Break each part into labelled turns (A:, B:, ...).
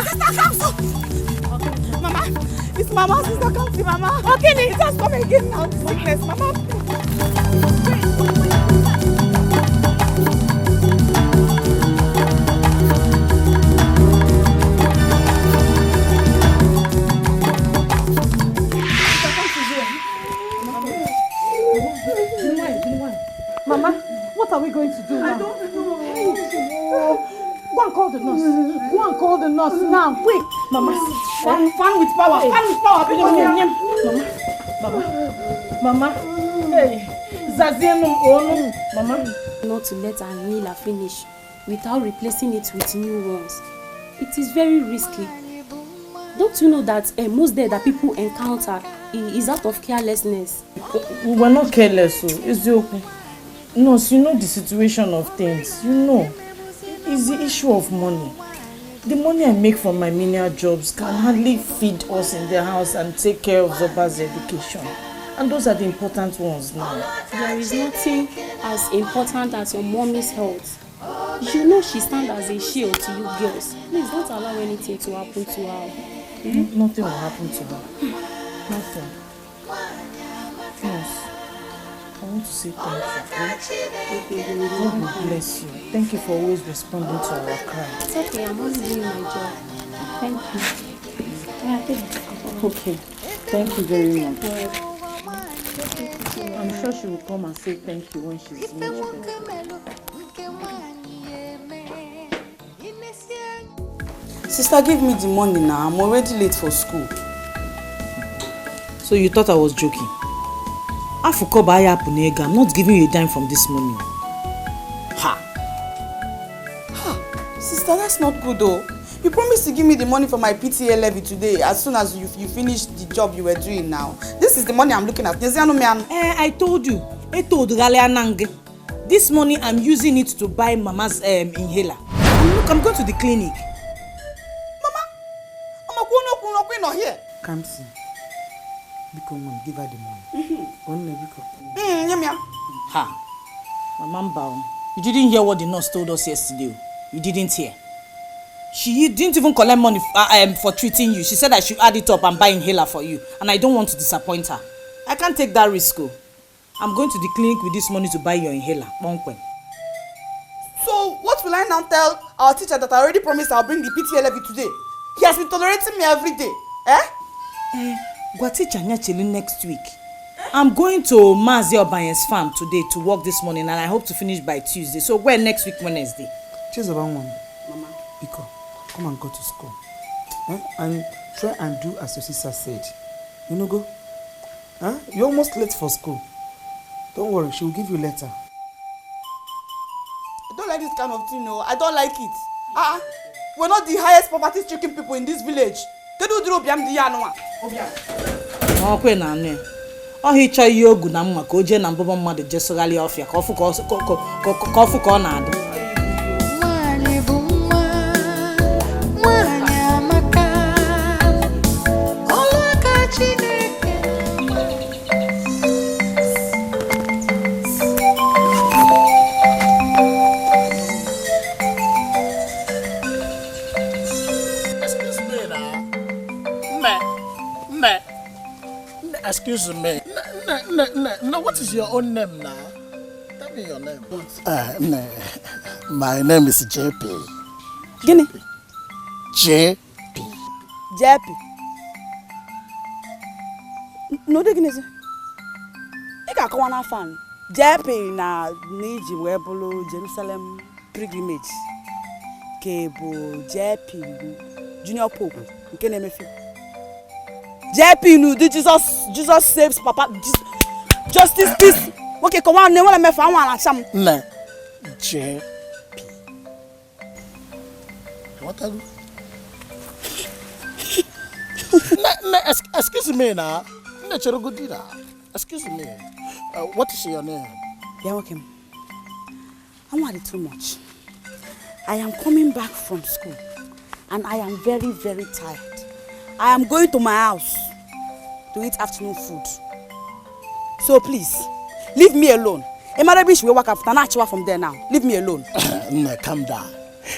A: Sister Kamsi! Mama, it's Mama, Sister Kamsi, Mama. Okay, it just come again now, the sickness, Mama.
B: Mama, what are we going to do now?
A: I don't know.
B: Go and call the nurse. Go and call the nurse now, quick. Mama,
A: fan with power. Fan with power.
B: Mama. Hey, Zaziano, Mama.
C: Not to let our inhaler finish without replacing it with new ones. It is very risky. Don't you know that most death that people encounter is out of carelessness?
B: We were not careless, so it's okay. Nurse, you know the situation of things. You know. It's the issue of money. The money I make from my menial jobs can hardly feed us in the house and take care of Zoba's education. And those are the important ones now.
C: There is nothing as important as your mommy's health. You know she stands as a shield to you girls. Please don't allow anything to happen to her.
B: Nothing will happen to her. Nothing. Yes. I want to say thank you. God will bless you. Thank you for always responding to our cry.
C: It's okay, I'm only doing my job. Thank you.
B: Okay. Thank you very much. I'm sure she will come and say thank you when she's much better.
A: Sister, give me the money now. I'm already late for school.
B: So you thought I was joking? I'm not giving you a dime from this money.
A: Ha! Sister, that's not good though. You promised to give me the money for my PTA levy today as soon as you finish the job you were doing now. This is the money I'm looking at.
B: I told you. This money I'm using it to buy Mama's inhaler. Look, I'm going to the clinic.
A: Mama, we're not here.
D: Kamsi, because mom, give her the money.
B: Ha! Mama Mbao, you didn't hear what the nurse told us yesterday. You didn't hear. She didn't even collect money for treating you. She said I should add it up and buy inhaler for you. And I don't want to disappoint her. I can't take that risk. I'm going to the clinic with this money to buy your inhaler.
A: So, what will I now tell our teacher that I already promised I'll bring the PTA levy today? He has been tolerating me every day.
B: Go teacher next week. I'm going to Mazi Obanye's farm today to work this morning and I hope to finish by Tuesday. So where next week Wednesday?
D: Choose about one. Mama. Iko, come and go to school. And try and do as your sister said. You know, go. You're almost late for school. Don't worry, she will give you a letter.
A: I don't like this kind of thing, no. I don't like it. We're not the highest poverty-stricken people in this village.
B: He chọọ ihe ogu na mma ka o jee na mbụbọ mmadụ jesogharị ọfịa ka ọfụ ka ọ na-adị.
E: Excuse me. No, what is your own name now? Tell me your name. My name is JP.
A: Gini?
E: JP.
A: JP. No, de gini. I got one fan. JP na Niji Webolo Jerusalem pilgrimage. Kebo JP Junior Pope. Nke name fi. JP no, Jesus saves Papa. Justice, peace. Okay, come on, never let me find one.
E: No, JP. What are you? Excuse me now. Excuse me. What is your name?
A: Yeah, okay. I'm worried too much. I am coming back from school and I am very, very tired. I am going to my house to eat afternoon food. So please, leave me alone. Emarabish will work after Nachiwa from there now. Leave me alone.
E: Calm down.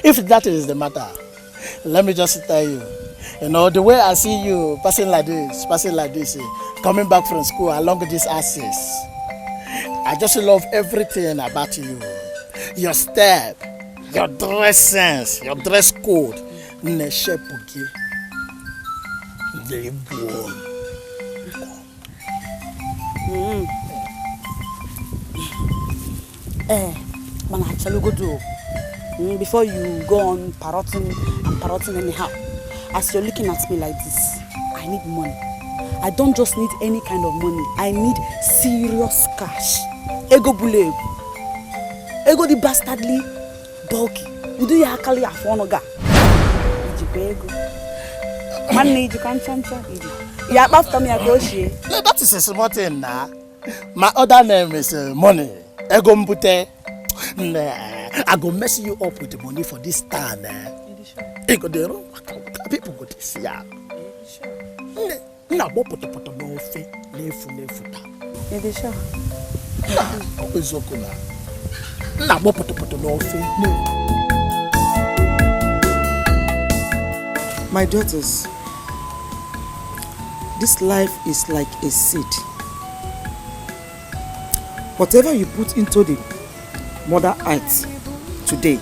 E: If that is the matter, let me just tell you, you know, the way I see you passing like this, coming back from school along this axis, I just love everything about you. Your step, your dress sense, your dress code.
A: Man, actually go do. Before you go on parroting anyhow. As you're looking at me like this, I need money. I don't just need any kind of money. I need serious cash. Ego bule. Ego the bastardly bulky. You do your akali afonoga. Ego. Man need you can chancha. Yeah, after me I go she.
E: That is a small thing now. My other name is Money. Ego mbute. I go mess you up with the money for this time. Ego the wrong. People go to see ya. Na bo poto no fe nefu ta.
A: Ede sha.
E: Ezokuna. Na bo poto no fe.
D: My daughters, this life is like a seed. Whatever you put into the mother earth today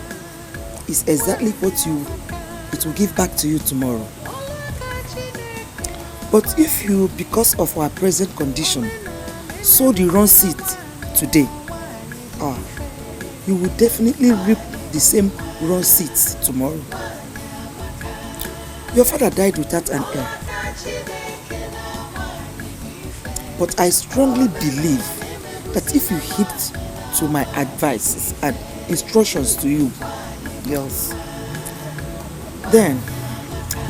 D: is exactly what it will give back to you tomorrow. But if you, because of our present condition, sow the wrong seed today, you will definitely reap the same wrong seeds tomorrow. Your father died without an heir. But I strongly believe that if you heed to my advice and instructions to you, girls, then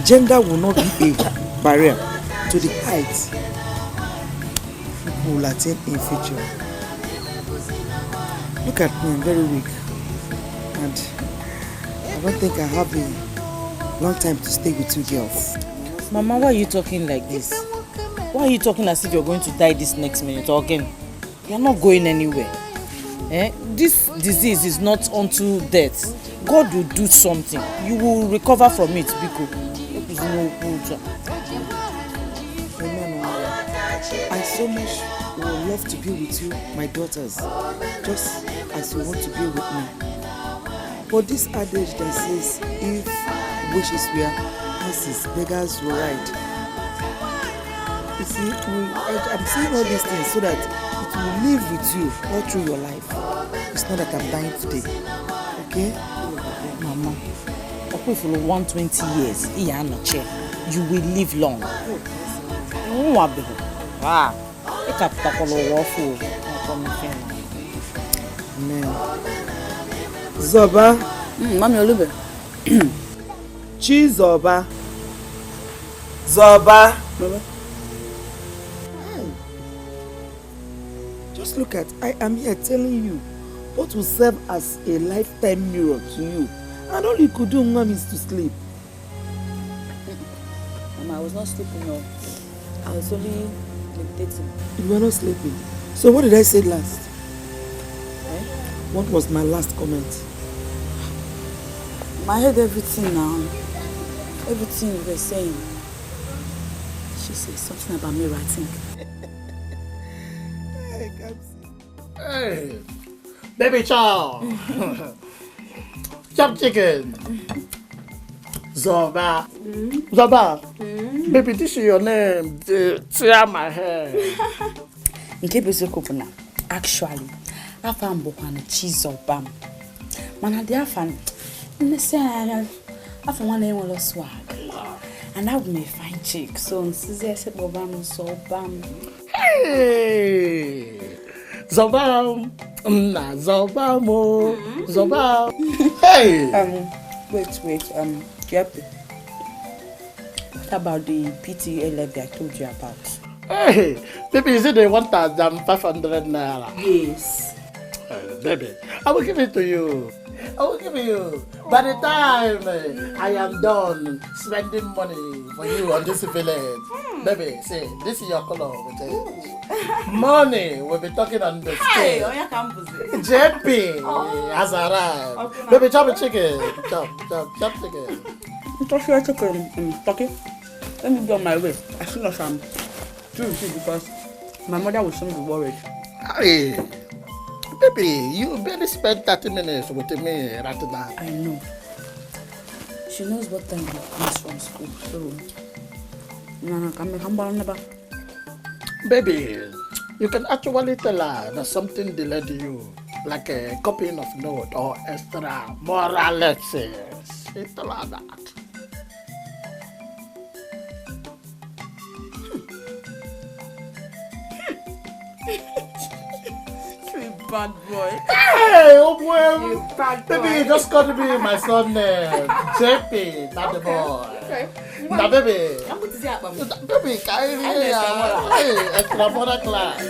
D: gender will not be a barrier to the heights people will attain in future. Look at me, I'm very weak, and I don't think I have a long time to stay with you girls.
B: Mama, why are you talking like this? Why are you talking as if you're going to die this next minute or again? You're not going anywhere. This disease is not unto death. God will do something. You will recover from it, Biko.
D: I so much would love to be with you, my daughters, just as you want to be with me. But this adage that says, if wishes were horses, beggars will ride. You see, I'm saying all these things so that it will live with you all through your life. It's not that I'm dying today. Okay?
B: Mama, if you 120 years, you will live long.
D: Amen. Zoba.
A: Mami Olube.
D: Chizoba. Zoba.
A: Mama.
D: Just look at, I am here telling you what will serve as a lifetime mirror to you. And all you could do, Mom, is to sleep.
A: Mama, I was not sleeping, no. I was only meditating.
D: You were not sleeping. So what did I say last? What was my last comment?
A: I heard everything now. Everything you were saying. She said something about me writing.
D: Hey, Kamsi.
E: Hey, baby chow. Chop chicken. Zoba. Zoba. Baby, this is your name. Tear my hair.
A: Actually, I found Bokwana cheese or bam. Man, I found one name was swag. And I would make fine chick. So, Caesar said, Bobam, so bam.
E: Hey, Zobam. Zobamo. Zobam. Hey.
A: Wait. Yep. What about the PTA levy I told you about?
E: Hey, baby, is it the 1,500 naira?
A: Yes.
E: Baby, I will give it to you. I will give you. By the time I am done spending money for you on this village, baby, see, this is your color. Money, we'll be talking on the stage. JP has arrived. Okay, baby, chop a chicken. Chop chicken.
A: Talk your chicken, Turkey. Let me go on my way as soon as I'm through because my mother will soon be worried.
E: Hey, baby, you barely spent 30 minutes with me right now.
A: I know. She knows what time he comes from school, so
E: baby, you can actually tell her that something delayed you, like a copying of note or extra moral lessons. You tell her that.
A: Bad boy.
E: Hey, oh boy.
A: You bad boy.
E: Baby, just call me my son name. JP, not the boy.
A: Okay.
E: Now, baby.
A: I'm going to see about me.
E: Baby, can you hear? Extra moral class.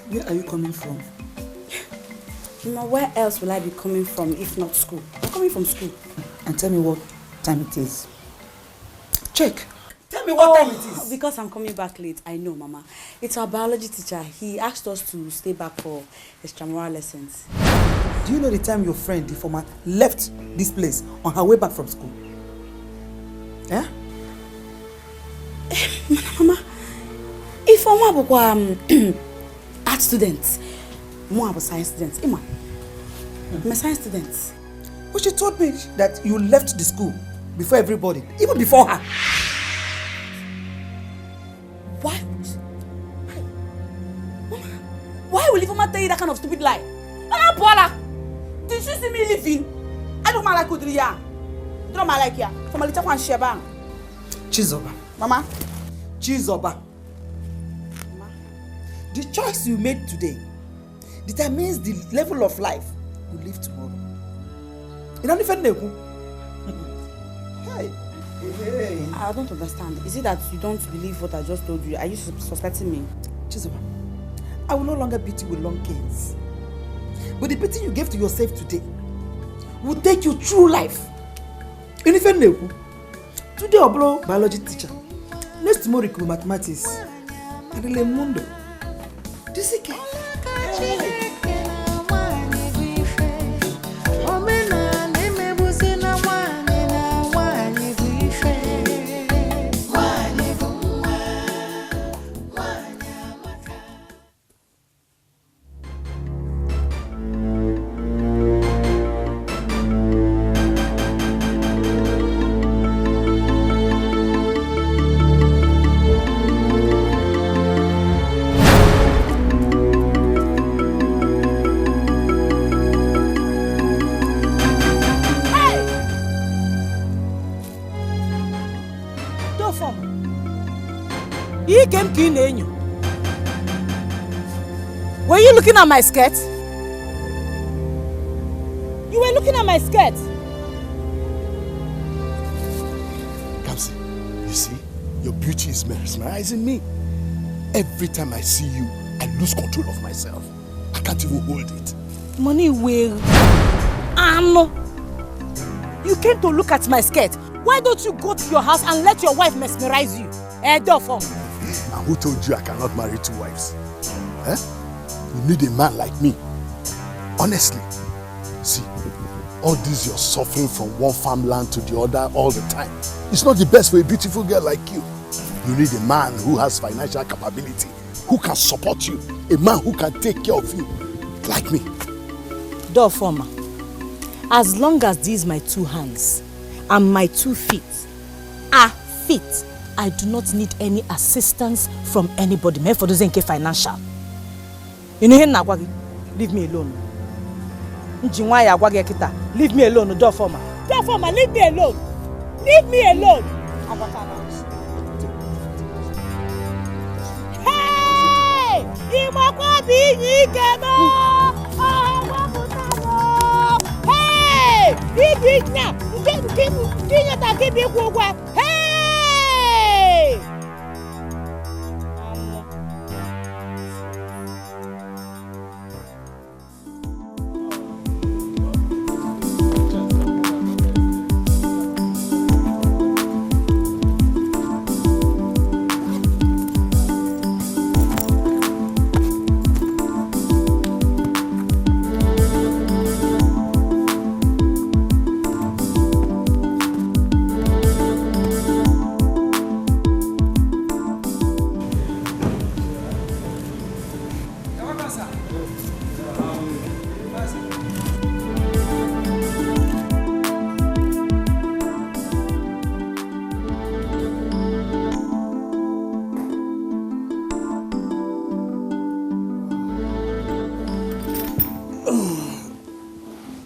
D: Where are you coming from?
A: Where else will I be coming from if not school? I'm coming from school.
D: And tell me what time it is. Check. Tell me what time it is.
A: Because I'm coming back late. I know, Mama. It's our biology teacher. He asked us to stay back for extramural lessons.
D: Do you know the time your friend, the former, left this place on her way back from school? Yeah?
A: Mama, if I'm art students, more about science students. I'm a science student.
D: But she told me that you left the school before everybody, even before her.
A: Why? Mama, why will Ifeoma tell you that kind of stupid lie? Mama, Paula, did she see me leaving? I don't like Udriya. Don't like ya. From a little one Sheba.
D: Chizoba.
A: Mama.
D: Chizoba. Mama. The choice you made today determines the level of life you live tomorrow. You don't even know. Hey.
A: I don't understand. Is it that you don't believe what I just told you? Are you suspecting me?
D: Chizoba, I will no longer beat you with long canes. But the beating you gave to yourself today will take you through life. You don't even know. Today I blow biology teacher. Next tomorrow I mathematics. And the mundo. Dikeh.
B: Were you looking at my skirt? You were looking at my skirt.
F: Kamsi, you see, your beauty is mesmerizing me. Every time I see you, I lose control of myself. I can't even hold it.
B: Money will. You came to look at my skirt. Why don't you go to your house and let your wife mesmerize you? Offor.
F: And who told you I cannot marry two wives? Eh? You need a man like me. Honestly, see, all this you're suffering from one farmland to the other all the time. It's not the best for a beautiful girl like you. You need a man who has financial capability, who can support you, a man who can take care of you, like me.
B: Offor, as long as these my two hands and my 2 feet are fit, I do not need any assistance from anybody. Me for those financial. You know him leave me alone. Leave me alone, Offor. Offor, leave me alone. Leave me alone. Hey!
A: Hey!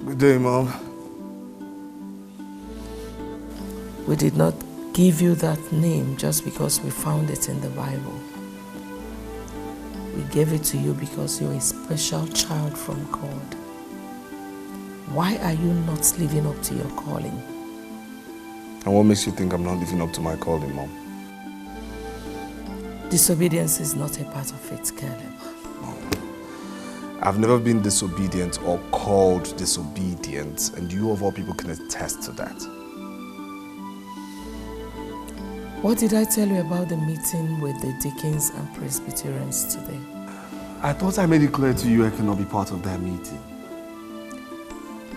F: Good day, Mom.
G: We did not give you that name just because we found it in the Bible. We gave it to you because you're a special child from God. Why are you not living up to your calling?
F: And what makes you think I'm not living up to my calling, Mom?
G: Disobedience is not a part of it, Caleb.
F: I've never been disobedient or called disobedient, and you of all people can attest to that.
G: What did I tell you about the meeting with the deacons and Presbyterians today?
F: I thought I made it clear to you I cannot be part of that meeting.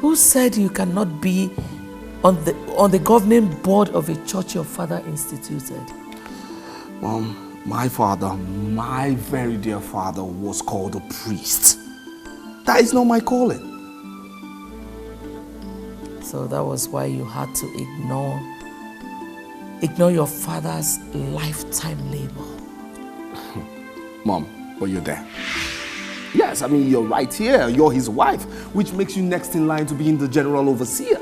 G: Who said you cannot be on the governing board of a church your father instituted?
F: Mom, my father, my very dear father, was called a priest. That is not my calling.
G: So that was why you had to ignore your father's lifetime labor.
F: Mom, but you're there. Yes, I mean, you're right here. You're his wife, which makes you next in line to being the general overseer.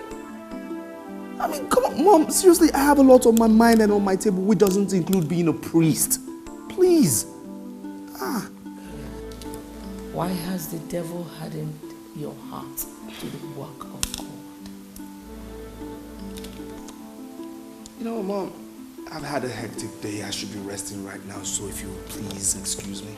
F: I mean, come on, Mom, seriously, I have a lot on my mind and on my table which doesn't include being a priest. Please.
G: Why has the devil hardened your heart to the work of God?
F: You know, Mom, I've had a hectic day. I should be resting right now, so if you would please excuse me.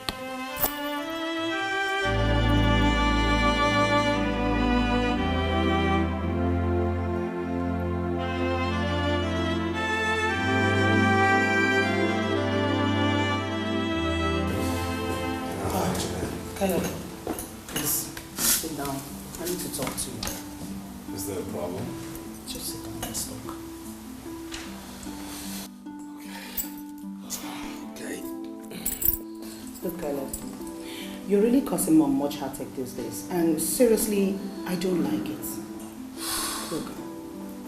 B: Caleb, please sit down. I need to talk to you.
F: Is there a problem?
B: Just sit down, let's talk.
F: Okay.
B: Look, Caleb, you're really causing Mom much heartache these days. And seriously, I don't like it. Look,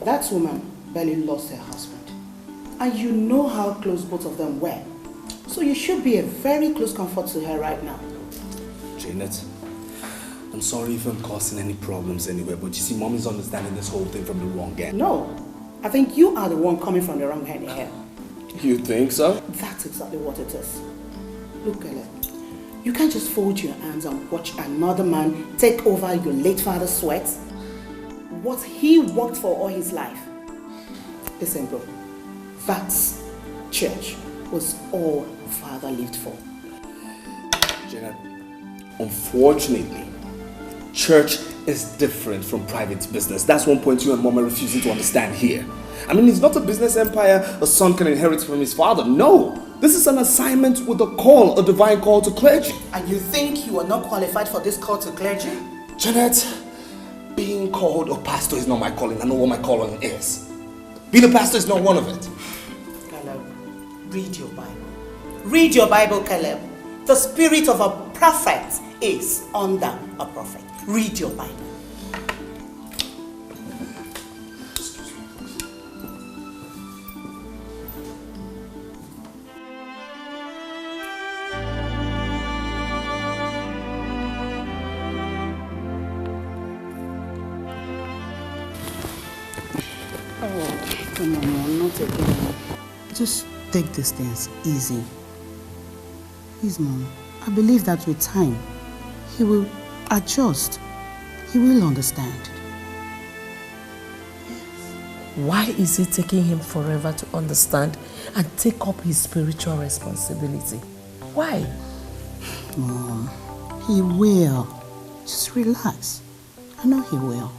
B: that woman barely lost her husband. And you know how close both of them were. So you should be a very close comfort to her right now.
H: Janet, I'm sorry if I'm causing any problems anywhere, but you see, Mom is understanding this whole thing from the wrong end.
B: No, I think you are the one coming from the wrong hand here.
H: You think so?
B: That's exactly what it is. Look, Caleb, you can't just fold your hands and watch another man take over your late father's sweat. What he worked for all his life. Listen, bro, that church was all father lived for.
H: Janet, unfortunately, church is different from private business. That's one point you and Mom are refusing to understand here. I mean, it's not a business empire a son can inherit from his father. No, this is an assignment with a call, a divine call to clergy.
B: And you think you are not qualified for this call to clergy?
H: Janet, being called a pastor is not my calling. I know what my calling is. Being a pastor is not one of it.
B: Caleb, read your Bible. Read your Bible, Caleb. The spirit of a prophet is under a prophet. Read your Bible.
F: Excuse me, please.
B: Oh, come on, Mom, not again. Just take these things easy. Please, Mom. I believe that with time,
I: he will adjust. He will understand.
G: Why is it taking him forever to understand and take up his spiritual responsibility? Why?
I: Mom, he will. Just relax. I know he will.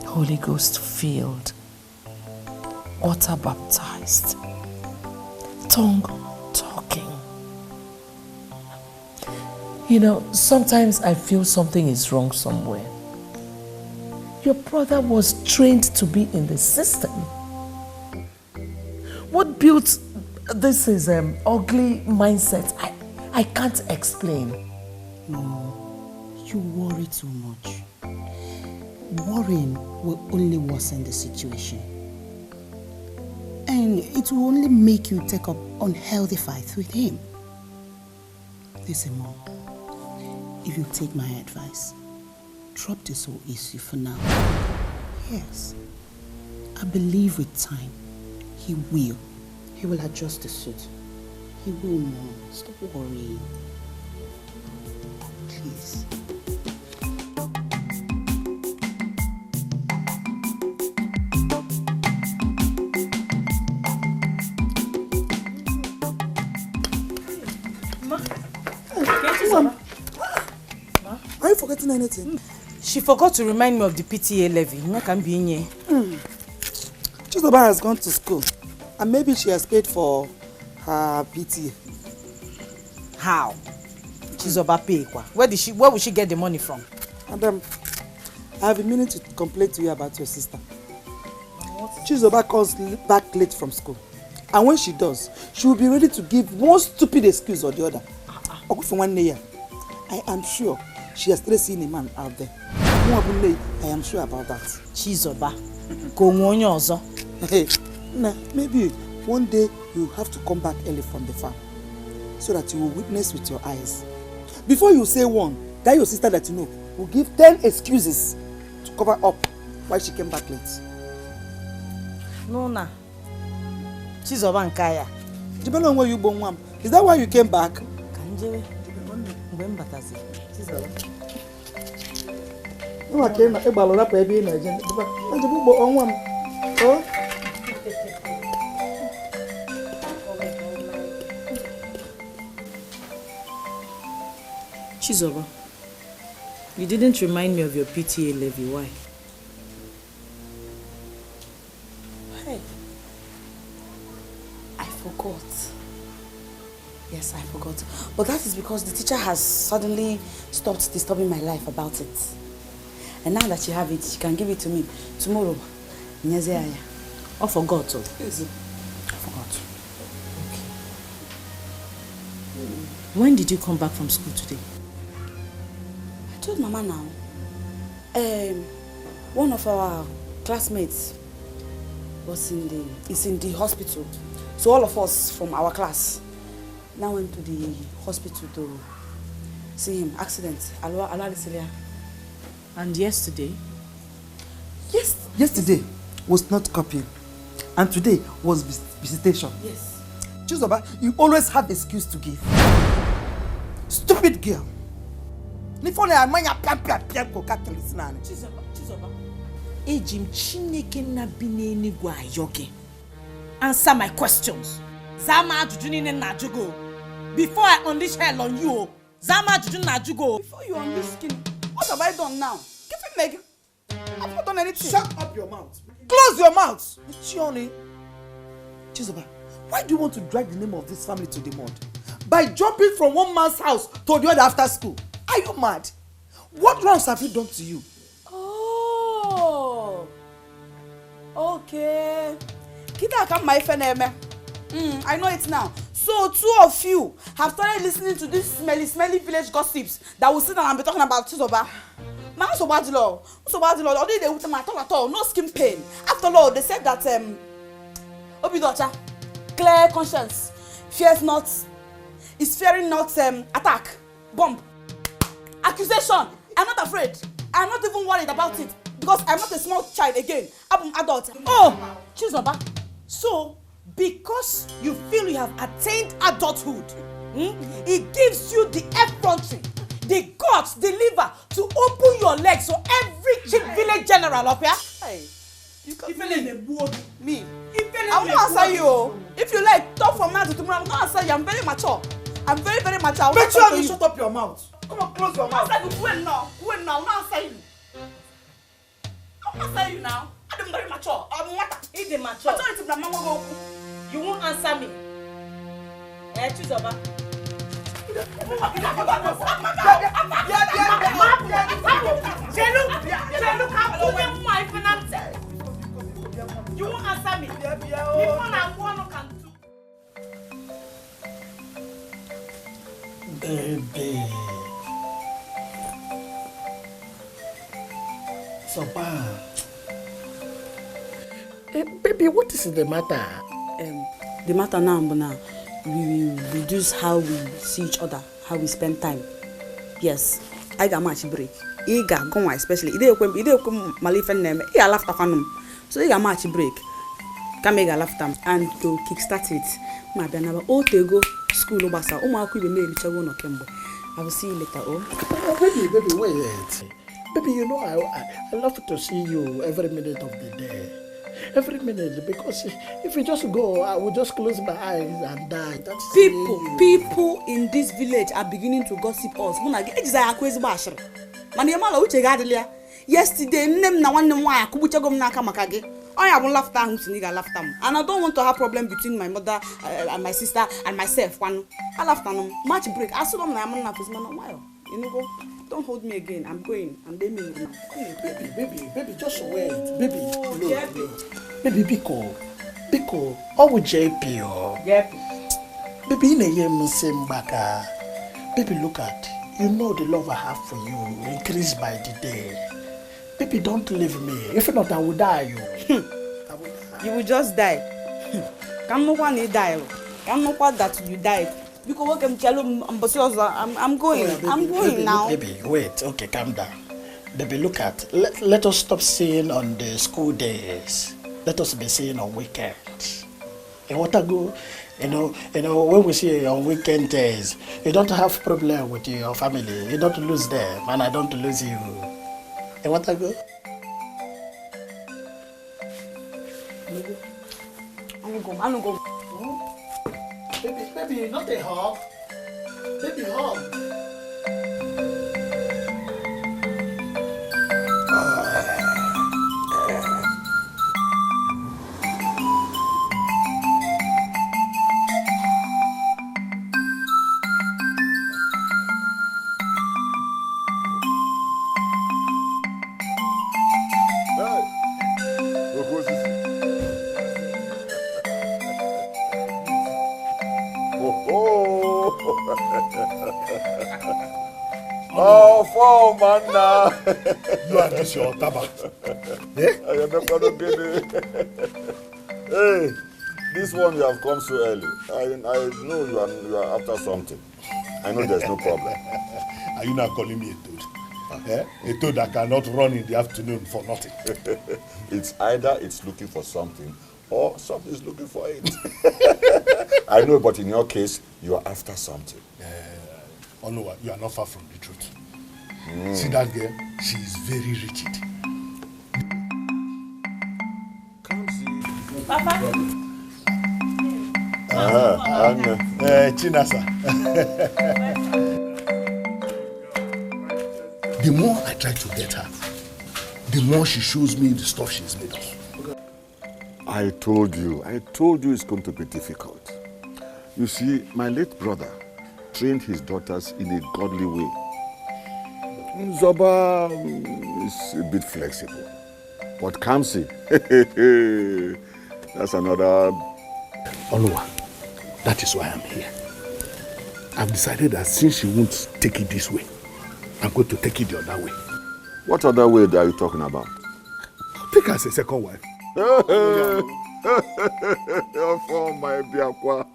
G: Holy Ghost filled, water baptized, tongue talking. You know, sometimes I feel something is wrong somewhere. Your brother was trained to be in the system. What built this is ugly mindset? I can't explain.
I: No, you worry too much. Worrying will only worsen the situation. And it will only make you take up unhealthy fights with him. Listen, Mom, if you take my advice, drop this whole issue for now. Yes, I believe with time, he will. He will adjust the suit. He will, Mom. Stop worrying. Please.
D: Are you forgetting anything?
B: She forgot to remind me of the PTA levy.
D: Chizoba has gone to school and maybe she has paid for her PTA.
B: How? Chizoba pay kwa? Where will she get the money from?
D: Madam, I have been meaning to complain to you about your sister. Chizoba comes back late from school. And when she does, she will be ready to give one stupid excuse or the other. I am sure she has still seen a man out there. I am sure about that.
B: Chizoba, go on.
D: Hey, nah, maybe one day you have to come back early from the farm so that you will witness with your eyes. Before you say one, that your sister that you know will give 10 excuses to cover up why she came back late.
B: No, nah. Chizoba and Kaya.
D: Depending on where you born, ma'am. Is that why you came back? No, I came back.
B: Chizoba, you didn't remind me of your PTA levy. Why?
A: Hey, I forgot. Yes, I forgot. But that is because the teacher has suddenly stopped disturbing my life about it. And now that you have it, she can give it to me tomorrow.
B: I forgot.
A: Yes.
B: I forgot. Okay. When did you come back from school today?
A: I told Mama now. One of our classmates is in the hospital. So all of us from our class now went to the hospital to see him. Accident.
B: And yesterday?
D: Yes. Yesterday was not copying. And today was visitation.
A: Yes.
D: Chizoba, you always have excuse to give. Stupid girl.
B: Chizoba. Ejim Chineke na bineni gwa yoke. Answer my questions. Zama ajujuni na jugo. Before I unleash hell on you, Zama ajujuni na jugo.
A: Before you unleash skin, what have I done now? Give me Meg. I've not done anything.
D: Shut up your mouth. Close your mouth. Chizoba, why do you want to drag the name of this family to the mud? By jumping from one man's house to the other after school. Are you mad? What wrongs have you done to you?
A: Oh. Okay. Kita come my friend. I know it now. So two of you have started listening to these smelly village gossips that will sit down and be talking about Chizoba. Man, so bad law. Although they would at all. No skin pain. After all, they said that Obidocha, clear conscience, fears not, is fearing not attack, bomb, accusation. I'm not afraid. I'm not even worried about it because I'm not a small child again. I'm an adult.
B: Oh, Chizoba. So, because you feel you have attained adulthood, it gives you the effrontery, the guts, the liver to open your legs so every chief village general up here?
A: Hey, you can
B: Me.
A: I will not answer you. If you like, talk from now to tomorrow, I will not answer you. I'm very mature. I'm very, very mature.
D: Make sure you shut up your mouth. Come on, close your mouth.
A: Answer you. Wait now. I will not answer you. I will not answer you now. I'm very mature. I'm what?
B: He's mature.
A: Maturity, my mama go.
B: You won't answer me. Choose over. You won't answer me.
E: Baby. So bad. Baby, what is the matter?
A: The matter now, we will reduce how we see each other, how we spend time. Yes, I got much break. I got go especially. I come malifen name. I laughed at him. So I got much break. Can make a laugh time and to kickstart it. My never all to go school obasa. Oh my, could be made each other no kembo. I will see you later. Oh,
E: Baby, wait. Baby, you know I love to see you every minute of the day. Every minute, because if you just go, I will just close my eyes and die. That's
A: people in this village are beginning to gossip us. Yesterday, name na one why kubucha gom na kama kage. I have laughed at him, laughed at him. And I don't want to have problem between my mother and my sister and myself. One, I laughed at him. Match break. I saw him na man na for a while. You know, go. Don't hold me again. I'm going. I'm being me.
E: Baby, just wait. Baby, look. Baby, Biko, how would JP or? Baby, in a year, Mbaka. Baby, look at. You know the love I have for you increased by the day. Baby, don't leave me. If not, I will die.
A: You will just die. Come no one die. Come no one that you died. Because I'm going. I'm going now.
E: Baby, wait. Okay, calm down. Baby, look at. Let us stop seeing on the school days. Let us be seeing on weekends. And what I go, you know, when we see you on weekend days, you don't have problem with your family. You don't lose them, and I don't lose you. And what I go?
A: I'm go.
E: Baby, not a hug. Baby, hug.
F: Oh, man, you are just your tabak. I am not going to get it. Hey, this one you have come so early. I know you are after something. I know there's no problem.
J: Are you not calling me a toad? A toad that cannot run in the afternoon for nothing.
F: It's either it's looking for something or something is looking for it. I know, but in your case, you are after something.
J: Oluwa, you are not far from the truth. See that girl? She is very rigid.
F: Kamsi.
B: Papa.
J: Chinasa. The more I try to get her, the more she shows me the stuff she's made of.
F: I told you it's going to be difficult. You see, my late brother trained his daughters in a godly way. Zoba is a bit flexible. But Kamsi, that's another...
J: Oluwa, that is why I'm here. I've decided that since she won't take it this way, I'm going to take it the other way.
F: What other way are you talking about?
J: Take her as a second wife.
F: For my biakwa.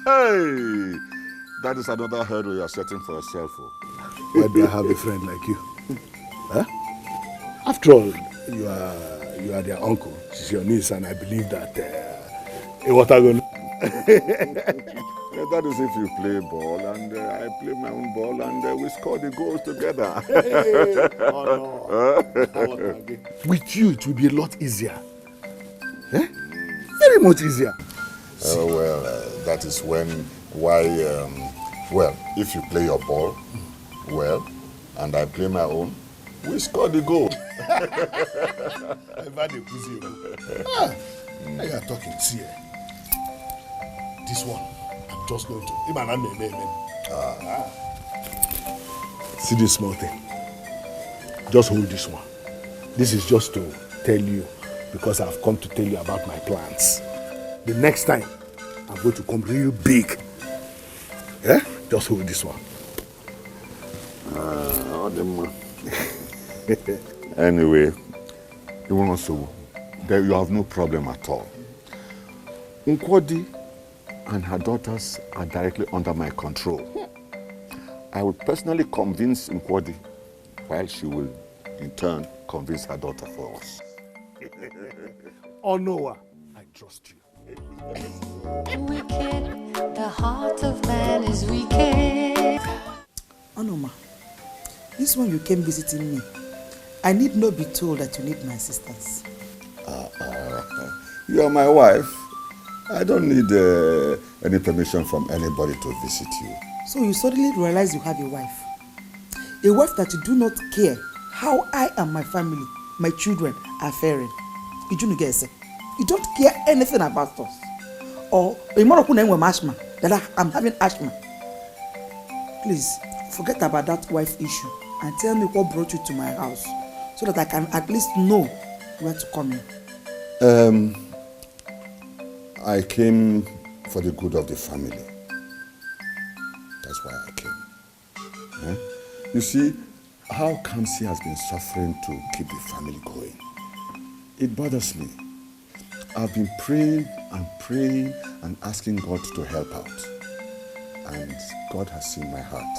F: Hey, that is another hurdle you are setting for yourself.
J: Why do I have a friend like you? Huh? After all, you are their uncle. She's your niece, and I believe that. What are you going to
F: That is if you play ball and I play my own ball and we score the goals together. With you, it will be a lot easier. Eh? Very much easier.
K: That is why, if you play your ball, and I play my own, we score the goal.
J: Now you are talking. See, this one, I'm just going to. See this small thing. Just hold this one. This is just to tell you, because I've come to tell you about my plans. The next time, I'm going to come real big. Yeah? Just hold this one.
F: Anyway, you have no problem at all. Nkwadi and her daughters are directly under my control. I will personally convince Nkwadi, while she will, in turn, convince her daughter for us.
J: Oh, Noah, I trust you.
L: Wicked, the heart of man is wicked.
I: Onoma, this one you came visiting me. I need not be told that you need my assistance.
F: You are my wife. I don't need any permission from anybody to visit you.
I: So you suddenly realize you have a wife. A wife that you do not care how I and my family, my children are faring. You don't care anything about us. Or that I'm having asthma. Please, forget about that wife issue and tell me what brought you to my house so that I can at least know where to come in.
F: I came for the good of the family. That's why I came. You see, how Kamsi has been suffering to keep the family going. It bothers me. I've been praying and asking God to help out. And God has seen my heart.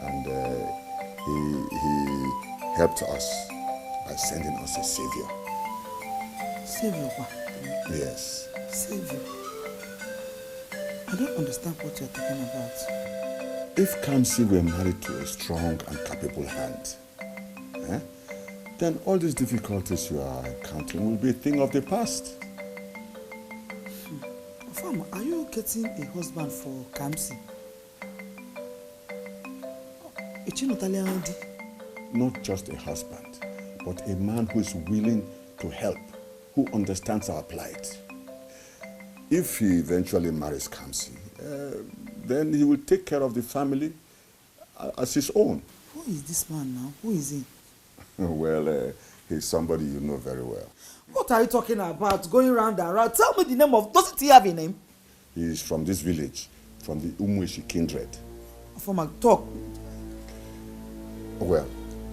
F: And he helped us by sending us a savior.
I: Savior?
F: Yes.
I: Savior? I don't understand what you're talking about.
F: If Kamsi were married to a strong and capable hand, then all these difficulties you are encountering will be a thing of the past.
I: Farmer, are you getting a husband for Kamsi?
F: Not just a husband, but a man who is willing to help, who understands our plight. If he eventually marries Kamsi, then he will take care of the family as his own.
I: Who is this man now? Who is he?
F: Well, he's somebody you know very well.
I: What are you talking about? Going round and round? Tell me the name of... Doesn't he have a name?
F: He is from this village, from the Umweshi kindred.
I: From a talk.
F: Well,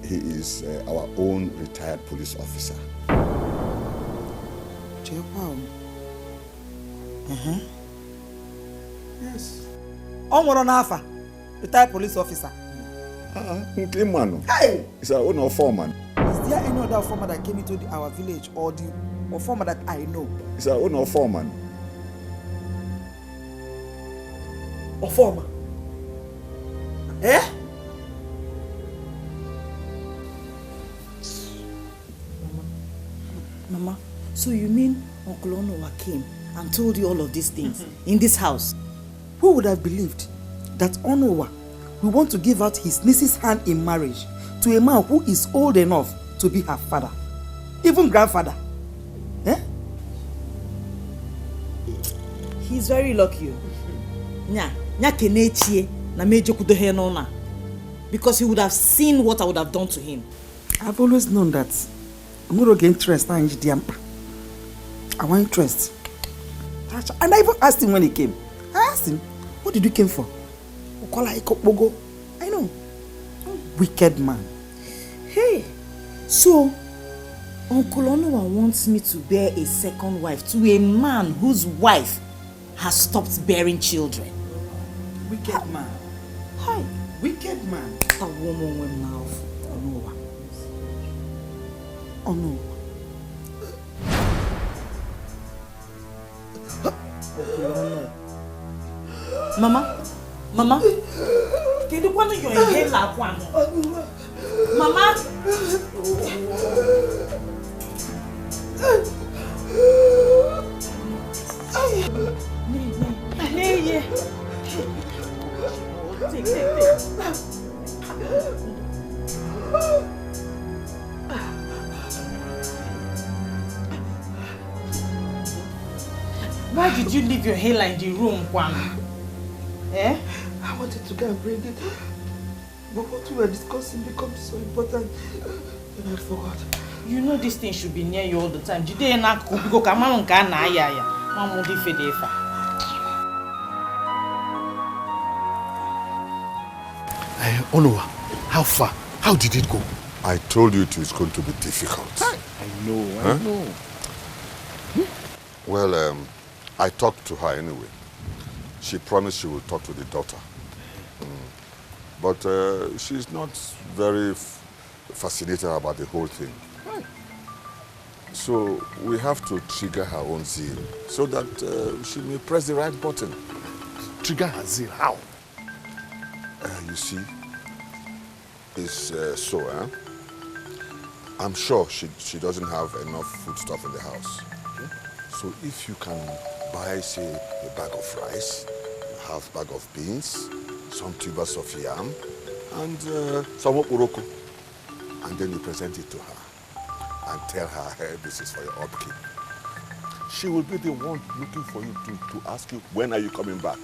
F: he is our own retired police officer. Yes.
I: Nafa, retired police officer.
F: Hey! He's our own foreman.
I: Is there any other foreman that came into our village or foreman that I know?
F: He's our own foreman.
I: Foreman? Eh?
B: Mama, so you mean Uncle Onowa came and told you all of these things in this house?
I: Who would have believed that Onowa will want to give out his niece's hand in marriage to a man who is old enough to be her father, even grandfather? Eh?
B: He's very lucky. Because he would have seen what I would have done to him.
I: I've always known that I'm going to get interest in Diampa. I want interest. And I even asked him when he came. I asked him, what did you come for? I know. Wicked man.
B: Hey, so Uncle Onowa wants me to bear a second wife to a man whose wife has stopped bearing children.
I: Wicked man.
B: Hi.
I: Wicked man.
B: A woman with mouth.
I: Onowa. Oh no.
B: Mama, can you want your inhaler one? Mama. Take. Why did you leave your inhaler in the room, Kwan? Eh?
D: I wanted to go and bring it, but what we were discussing becomes so important that I forgot.
B: You know this thing should be near you all the time. Jide na kubigo kama nka na aya ya. Mamu di fedefa.
J: Onowa, how far? How did it go?
K: I told you it was going to be difficult.
J: I know.
K: Well, I talked to her anyway. She promised she will talk to the daughter. But she's not very fascinated about the whole thing. So we have to trigger her own zeal so that she may press the right button.
J: Trigger her zeal? How?
K: You see, it's I'm sure she doesn't have enough foodstuff in the house. Okay. So if you can buy, say, a bag of rice, a half bag of beans, some tubers of yam, and some oporoko, and then you present it to her and tell her, hey, this is for your upkeep. She will be the one looking for you to ask you, when are you coming back?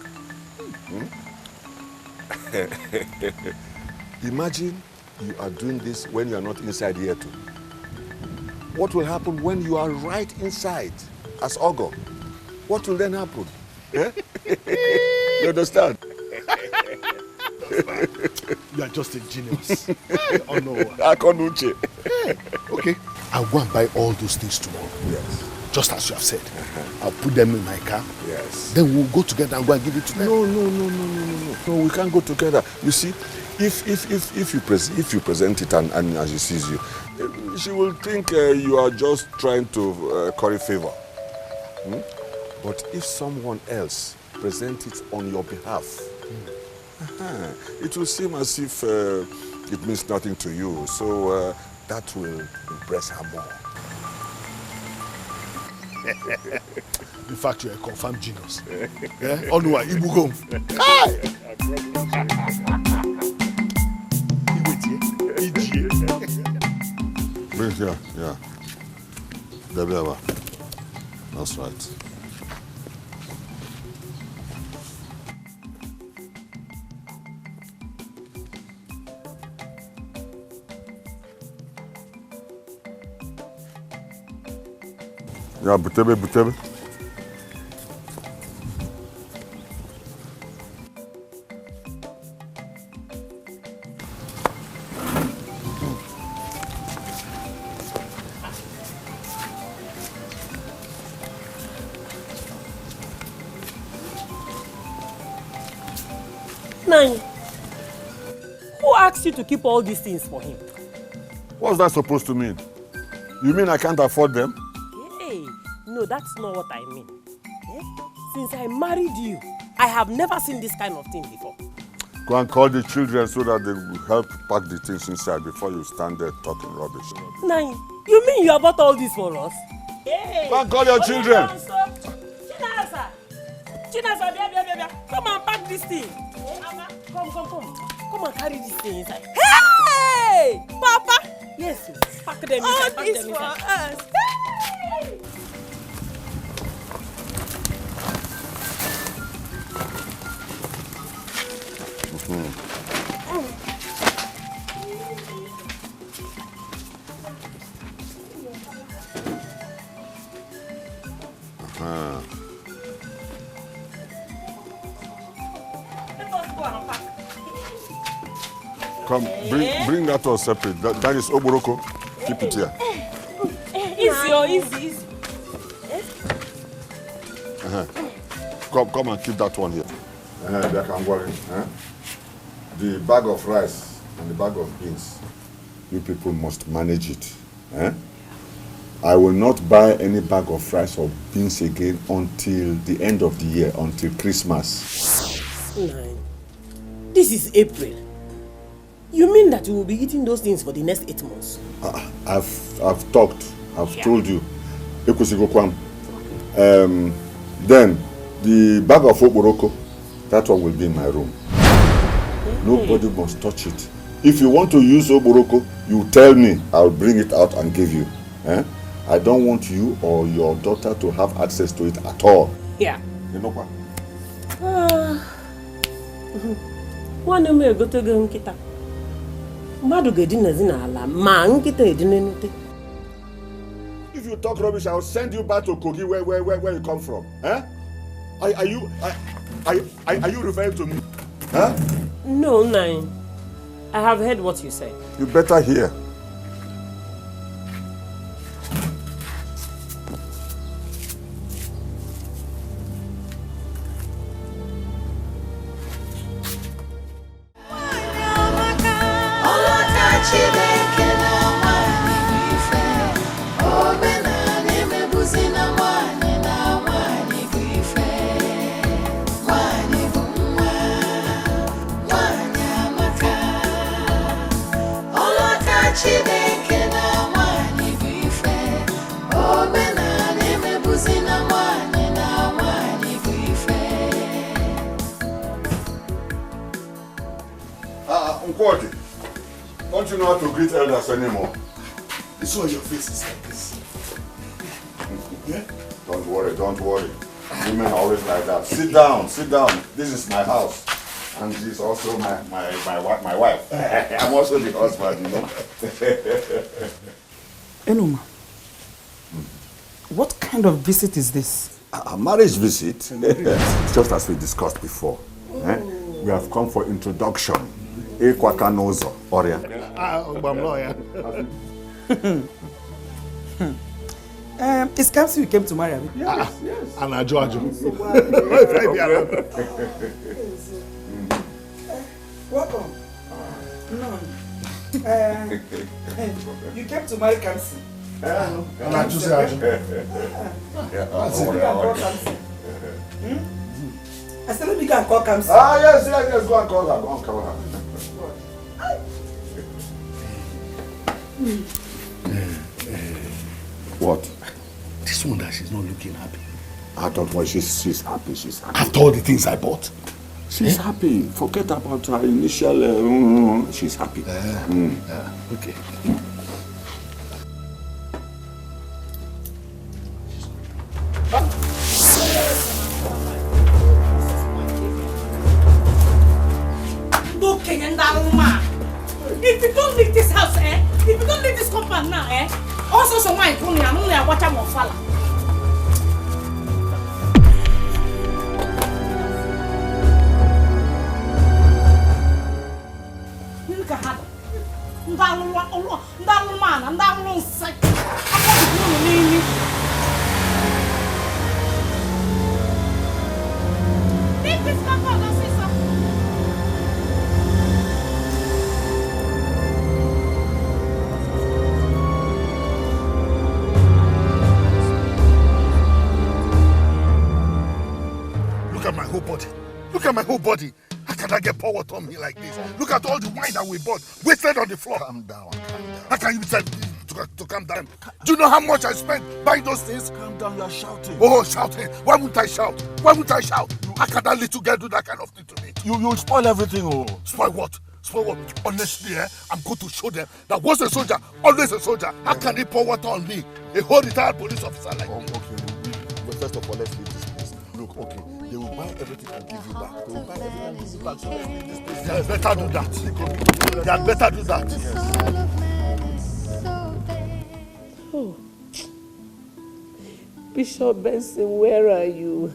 K: Imagine you are doing this when you are not inside here too. What will happen when you are right inside as Ogo? What will then happen? Eh? You understand?
J: You are just a genius. Oh no. Okay, I'll go and buy all those things tomorrow.
K: Yes.
J: Just as you have said. I'll put them in my car.
K: Yes.
J: Then we'll go together and go and give it to them.
K: No, we can't go together. You see, if you present it and as she sees you, she will think you are just trying to curry favor. But if someone else presents it on your behalf, it will seem as if it means nothing to you. So that will impress her more.
J: In fact, you're a confirmed genius. Yeah? Onuwa, Ibugo.
K: Bring here, yeah. Debiaba. That's right. Yeah, butebe.
M: Nai, who asked you to keep all these things for him?
K: What's that supposed to mean? You mean I can't afford them?
M: Hey, no, that's not what I mean. Since I married you, I have never seen this kind of thing before.
K: Go and call the children so that they will help pack the things inside before you stand there talking rubbish.
M: Nai, you mean you have bought all this for us? Hey,
K: go and call your children.
M: Chinasa, come and pack this thing. Come. Come and carry this thing inside. Hey! Papa! Yes, pack them inside. All this for us. Hey!
K: Come, bring that all separate. That is Oboroko. Keep it here.
M: Easy.
K: Come and keep that one here. They can worry. The bag of rice and the bag of beans, you people must manage it. I will not buy any bag of rice or beans again until the end of the year, until Christmas.
M: Nine. This is April. You mean that you will be eating those things for the next 8 months?
K: I've talked. I've told you. Then the bag of okporoko, that one will be in my room. Nobody must touch it. If you want to use okporoko, you tell me. I'll bring it out and give you. I don't want you or your daughter to have access to it at all.
M: Yeah.
K: You know what?
M: One me go to go nkita. Madu ge dinna zina ala ma nkita edinenute.
K: If you talk rubbish, I'll send you back to Kogi where you come from. Are you referring to me?
M: No, Nine. I have heard what you said.
K: You better hear. Don't you know how to greet elders anymore?
F: This one your face is like this.
K: Yeah? Don't worry. Women are always like that. Sit down. This is my house. And she's also my wife. I'm also the husband, you know.
D: Enoma, what kind of visit is this?
K: A marriage visit? Just as we discussed before. We have come for introduction. Ekwakanozo, Oria.
D: It's Kamsi you came to marry me.
F: Yes. And Ajo.
D: Welcome. No. You came to marry Kamsi. I said, let me go and call Kamsi.
K: Yes, go and call her. What?
F: This one that she's not looking happy.
K: I don't worry, she's happy.
F: After all the things I bought.
K: She's happy. Forget about her initial. She's happy.
F: Okay.
B: If you don't leave this house, if you don't leave this compound now, also someone told me I'm only a watcher more falla.
F: Look at my whole body. How can I get power on me like this? Look at all the wine that we bought, wasted on the floor. Calm down. How can you tell me to calm down? Do you know how much I spent buying those things?
K: Calm down, you're shouting.
F: Oh, shouting. Why wouldn't I shout? How can that little girl do that kind of thing to me?
K: You spoil everything, oh.
F: Spoil what? Honestly, I'm going to show them that once a soldier, always a soldier. How can they pour water on me? A whole retired police officer like me.
K: Okay, first of all, let's leave this place. Look, okay, they will buy everything and give you back. So let's leave this place.
F: They had better do that.
G: Oh. Bishop Benson, where are you?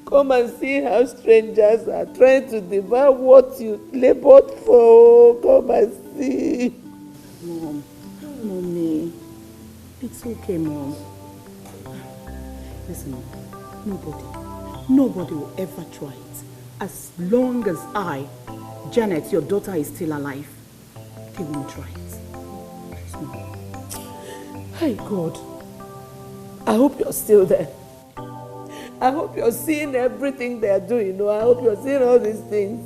G: Come and see how strangers are trying to devour what you labored for. Come and see.
I: Mommy, it's okay, Mom. Listen, nobody will ever try it. As long as Janet, your daughter, is still alive, they won't try it.
G: Hey, God. I hope you're still there. I hope you're seeing everything they're doing. I hope you're seeing all these things.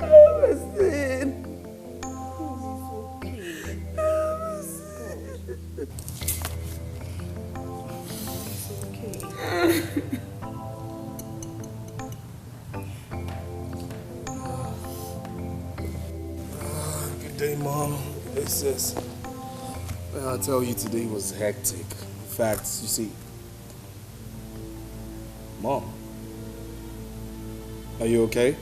G: I hope you're seeing.
H: Good day, Mom. Hey, sis. Well, I'll tell you, today was hectic. In fact, you see... Mom, are you okay?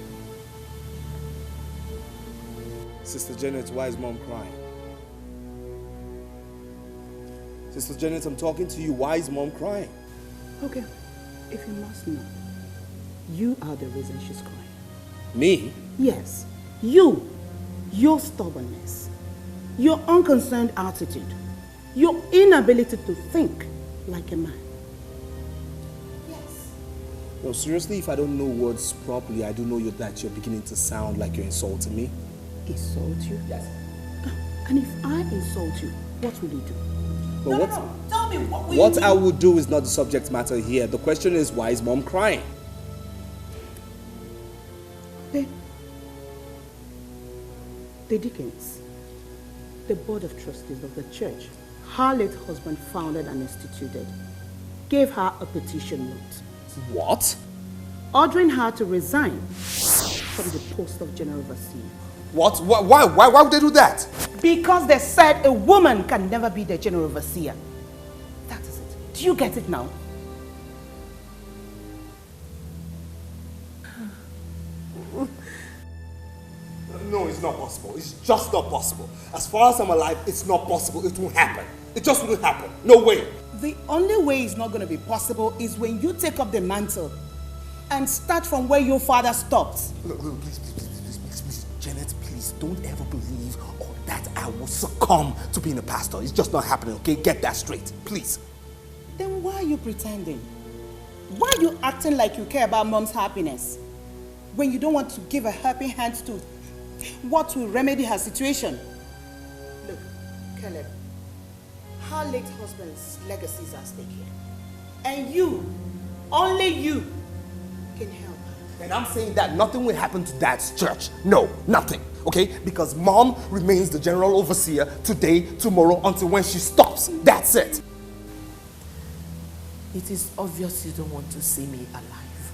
H: Sister Janet, why is Mom crying? Sister Janet, I'm talking to you. Why is Mom crying?
I: Okay, if you must know, you are the reason she's crying.
H: Me?
I: Yes, you. Your stubbornness, your unconcerned attitude, your inability to think like a man.
H: No, seriously, if I don't know words properly, I do know that you're beginning to sound like you're insulting me.
I: Insult you? Yes. And if I insult you, what will you do?
H: But
A: No. Tell me, what will
H: what
A: you do?
H: I would do is not the subject matter here. The question is, why is Mom crying?
I: Okay. The deacons, the board of trustees of the church, her late husband founded and instituted, gave her a petition note.
H: What?
I: Ordering her to resign from the post of general overseer.
H: What? Why would they do that?
I: Because they said a woman can never be the general overseer. That is it. Do you get it now?
H: No, it's not possible. It's just not possible. As far as I'm alive, it's not possible. It won't happen. It just won't happen. No way.
I: The only way it's not going to be possible is when you take up the mantle and start from where your father stopped.
H: Look, please, Janet, please, don't ever believe that I will succumb to being a pastor. It's just not happening, okay? Get that straight, please.
I: Then why are you pretending? Why are you acting like you care about Mom's happiness when you don't want to give a helping hand to what will remedy her situation? Look, Caleb, her late husband's legacy is at stake here. And you, only you, can help her.
H: And I'm saying that nothing will happen to Dad's church. No, nothing, okay? Because Mom remains the general overseer today, tomorrow, until when she stops. That's it.
G: It is obvious you don't want to see me alive.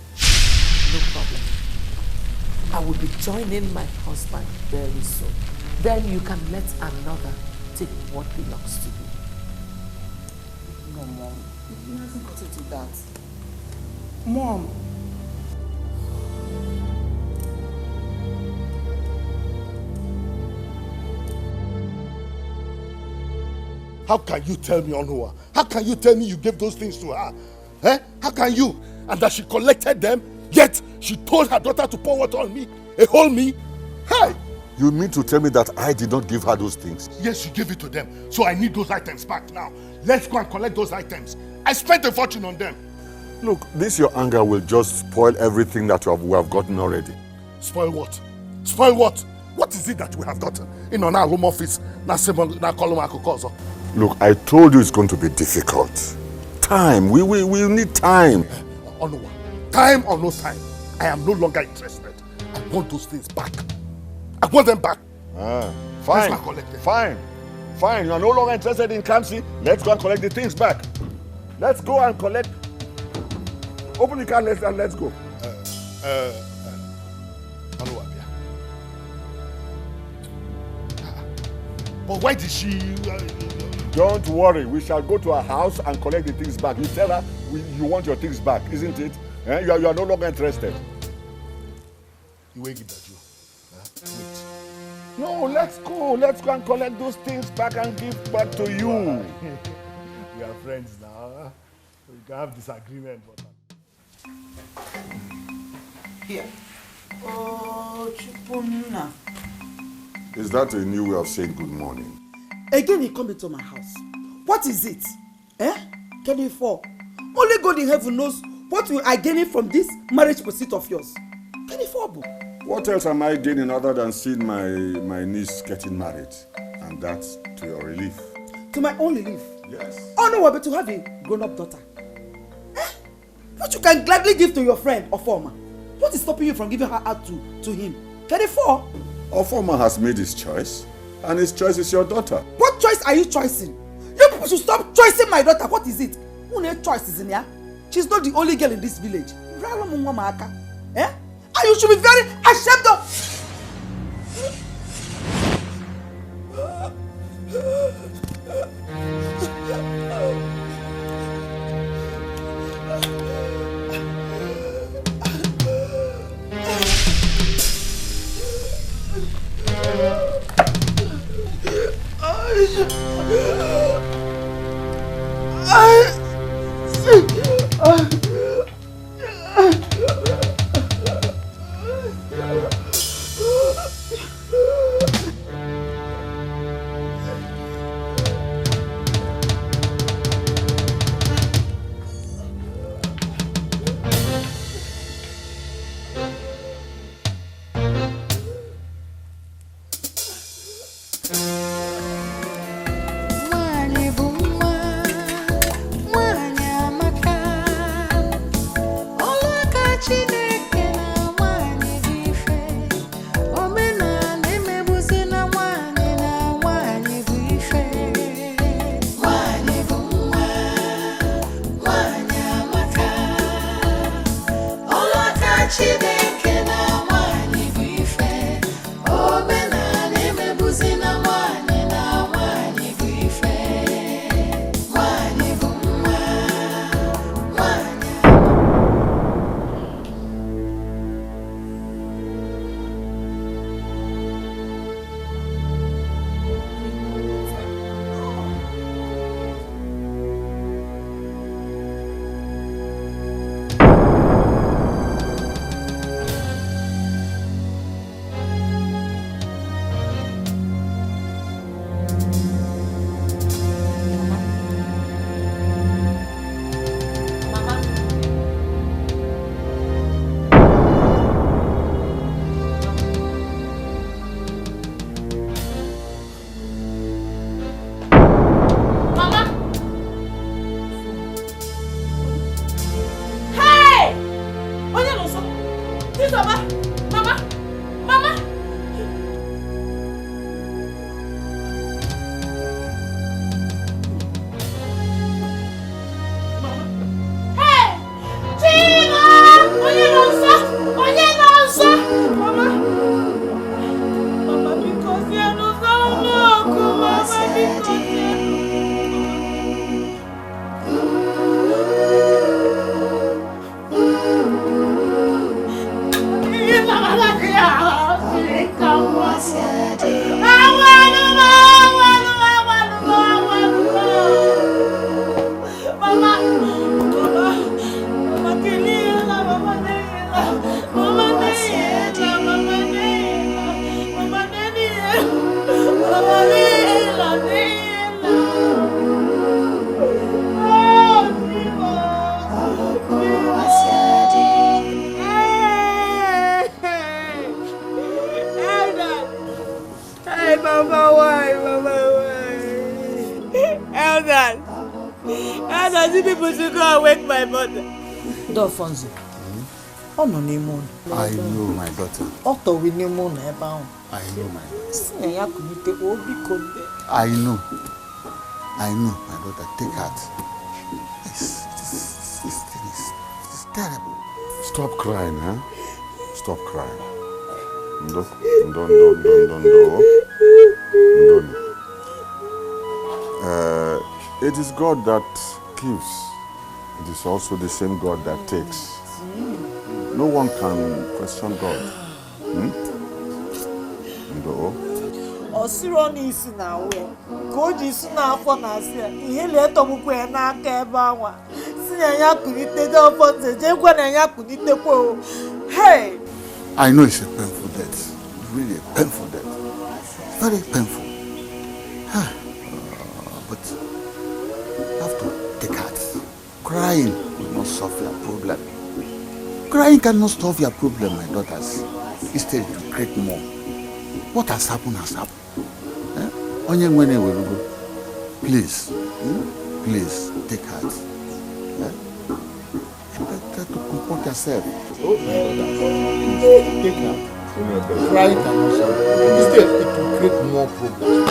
G: No problem. I will be joining my husband very soon. Then you can let another take what belongs to you.
I: No, Mom. You hasn't got to do that. Mom.
J: How can you tell me, Onua? How can you tell me you gave those things to her? Eh? How can you? And that she collected them, yet she told her daughter to pour water on me, a whole me? Hey!
K: You mean to tell me that I did not give her those things?
J: Yes, you gave it to them. So I need those items back now. Let's go and collect those items. I spent a fortune on them.
K: Look, this your anger will just spoil everything that we have gotten already.
J: Spoil what? Spoil what? What is it that we have gotten? In our home office,
K: Look, I told you it's going to be difficult. Time. We need time.
J: Onua, time or no time, I am no longer interested. I want those things back. I want them back.
K: Fine.
J: Let's go and collect them.
K: Fine. You are no longer interested in Kamsi. Let's go and collect the things back. Let's go and collect. Open the car and let's go.
J: Onua, but why did she...
K: Don't worry, we shall go to her house and collect the things back. You tell her you want your things back, isn't it? You are no longer interested.
J: You will give that you. Wait.
K: No, let's go. Let's go and collect those things back and give back to you.
J: We are friends now. We can have disagreement. But...
I: Here. Oh, Chupuna.
K: Is that a new way of saying good morning?
A: Again, he come into my house. What is it? Can you fall? Only God in heaven knows what I gain from this marriage pursuit of yours. Can you fall?
K: What else am I gaining other than seeing my niece getting married? And that's to your relief.
A: To my own relief?
K: Yes.
A: Oh no, but to have a grown-up daughter.
D: which you can gladly give to your friend Offor. What is stopping you from giving her out to him? 34.
K: Offor has made his choice, and his choice is your daughter.
D: What choice are you choosing? You people should stop choosing my daughter. What is it? Who needs choices in here? She's not the only girl in this village. Eh? And you should be very ashamed of.
B: I know
K: my daughter.
B: I know my daughter.
K: I know my daughter. Take heart. This thing is terrible. Stop crying, huh? Stop crying. Don't. It is God that gives. It is also the same God that takes. No one can question God.
B: Osironi isi na we ko ji isi na afọ na asia ihe le tomukwe n'aka ebe anwa si ya kunite de ofo je gwa na ya kunite po. Hey,
K: I know it's a painful death, really a painful death, very painful. But you have to take heart. Crying will not solve your problem. Crying cannot solve your problem, my daughters. Instead, to create more. What has happened has happened. Please, please take heart. Comport yourself. Oh, my daughter. Take her. Cry it and not shout. Instead, it will create more problems.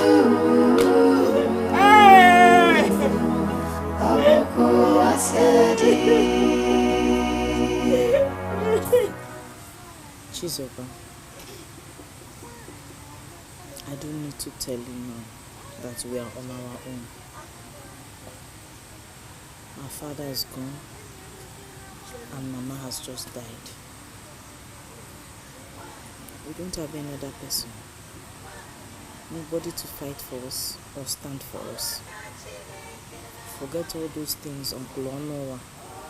B: Chizoba, I don't need to tell you now that we are on our own. Our father is gone and Mama has just died. We don't have any other person. Nobody to fight for us or stand for us. Forget all those things Uncle Onowa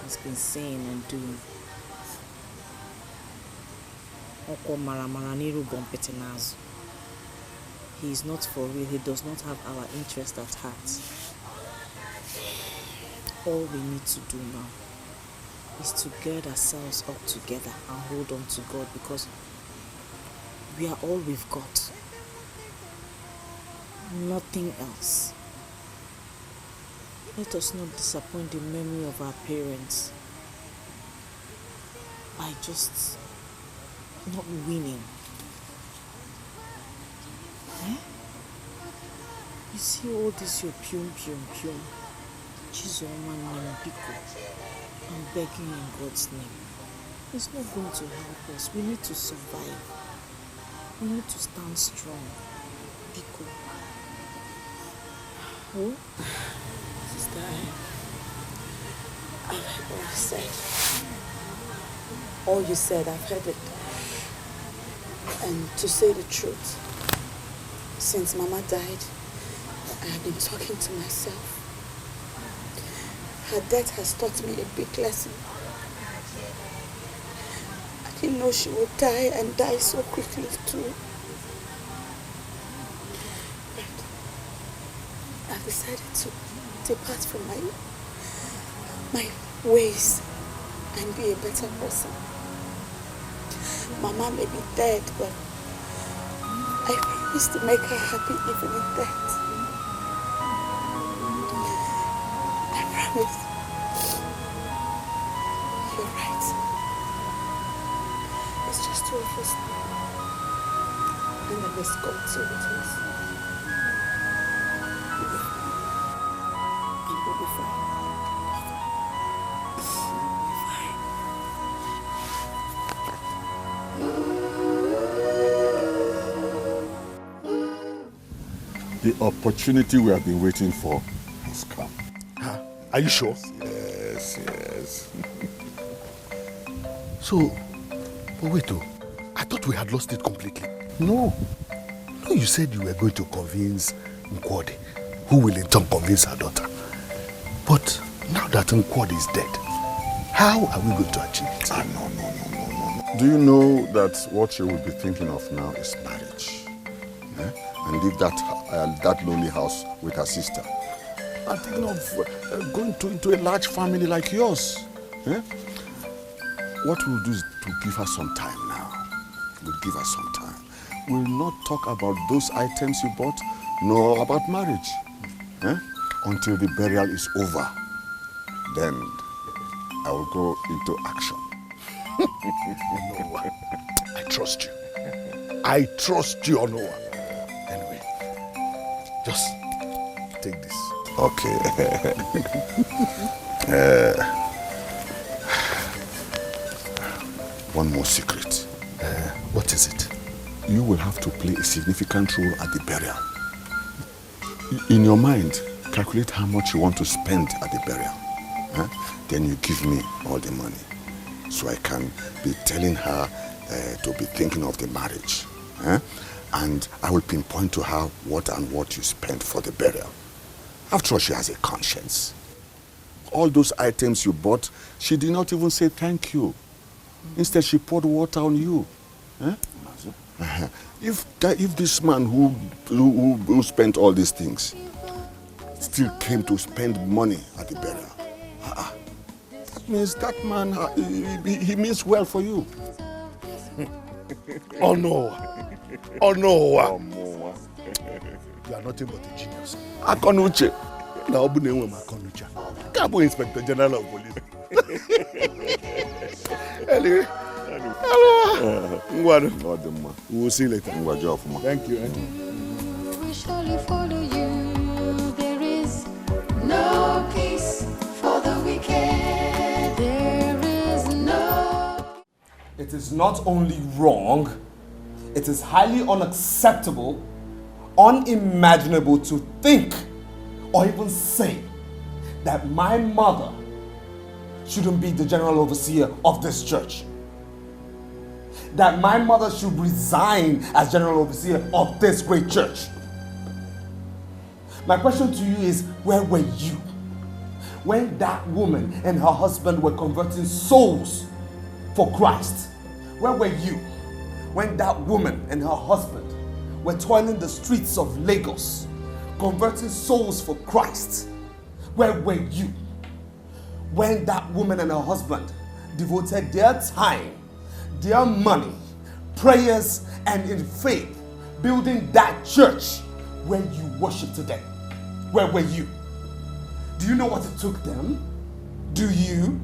B: has been saying and doing. He is not for real. He does not have our interest at heart. All we need to do now is to gird ourselves up together and hold on to God, because we are all we've got. Nothing else. Let us not disappoint the memory of our parents by just not winning. You see all this your pium. Chioma Chukwuka. I'm begging in God's name. It's not going to help us. We need to survive. We need to stand strong. Biko. Oh?
I: Sister, I've heard what you said. All you said, I've heard it. And to say the truth, since Mama died, I have been talking to myself. Her death has taught me a big lesson. I didn't know she would die and die so quickly too. But I decided to depart from my ways and be a better person. Mama may be dead, but I promise to make her happy even in death. I promise. You're right. It's just two of us now. And I miss God so with us. And we'll be fine.
K: The opportunity we have been waiting for has come.
J: Huh? Are you sure?
K: Yes.
J: So, but wait though, I thought we had lost it completely.
K: No,
J: you said you were going to convince Nkwode, who will in turn convince her daughter. But now that Nkwode is dead, how are we going to achieve it?
K: No. Do you know that what she will be thinking of now is marriage? And leave that lonely house with her sister. I'm thinking of going into a large family like yours. What we'll do is to give her some time now. We'll give her some time. We'll not talk about those items you bought, nor about marriage. Until the burial is over. Then I will go into action.
J: Onowa, I trust you. I trust you, Onowa. Anyway, just take this.
K: Okay. One more secret.
J: What is it?
K: You will have to play a significant role at the burial. In your mind, calculate how much you want to spend at the burial. Then you give me all the money. So I can be telling her to be thinking of the marriage. And I will pinpoint to her what you spent for the burial. After all, she has a conscience. All those items you bought, she did not even say thank you. Instead, she poured water on you. If this man who spent all these things still came to spend money at the burial, that means that man, he means well for you.
J: Oh no. You are nothing but a genius.
K: Akonuche.
J: Now, Akonuche. Can't be Inspector General of Police. Anyway. Hello. We will see you later. Thank you.
L: We surely follow you. There is no peace for the wicked. There is no.
H: It is not only wrong, it is highly unacceptable, unimaginable to think or even say that my mother shouldn't be the general overseer of this church. That my mother should resign as general overseer of this great church. My question to you is, where were you when that woman and her husband were converting souls for Christ? Where were you when that woman and her husband were toiling the streets of Lagos, converting souls for Christ? Where were you when that woman and her husband devoted their time, their money, prayers, and in faith, building that church where you worship today? Where were you? Do you know what it took them? Do you?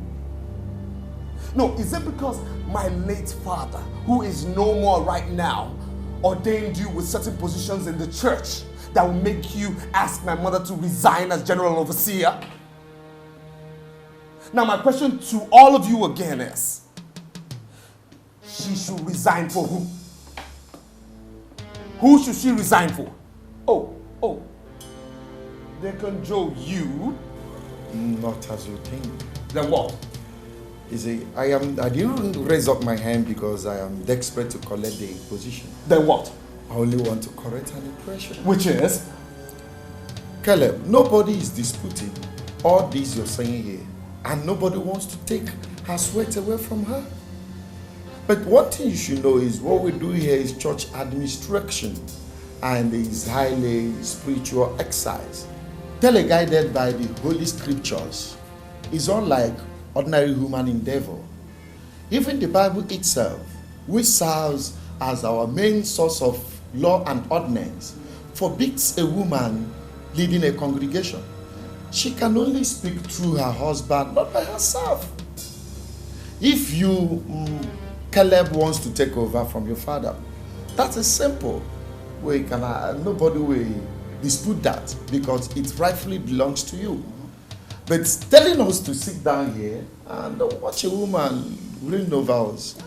H: No, is it because my late father, who is no more right now, ordained you with certain positions in the church that will make you ask my mother to resign as general overseer? Now my question to all of you again is, she should resign for who? Who should she resign for? Oh, Deacon Joe, you?
N: Not as you think.
H: Then what?
N: You see, I didn't raise up my hand because I am desperate to collect the position.
H: Then what?
N: I only want to correct an impression.
H: Which is?
N: Caleb, nobody is disputing all this you're saying here. And nobody wants to take her sweat away from her. But one thing you should know is what we do here is church administration and is highly spiritual exercise. Teleguided by the Holy Scriptures is unlike ordinary human endeavor. Even the Bible itself, which serves as our main source of law and ordinance, forbids a woman leading a congregation. She can only speak through her husband, not by herself. If you, Caleb, wants to take over from your father, that's a simple way. Nobody will dispute that because it rightfully belongs to you. But telling us to sit down here and watch a woman reign over us,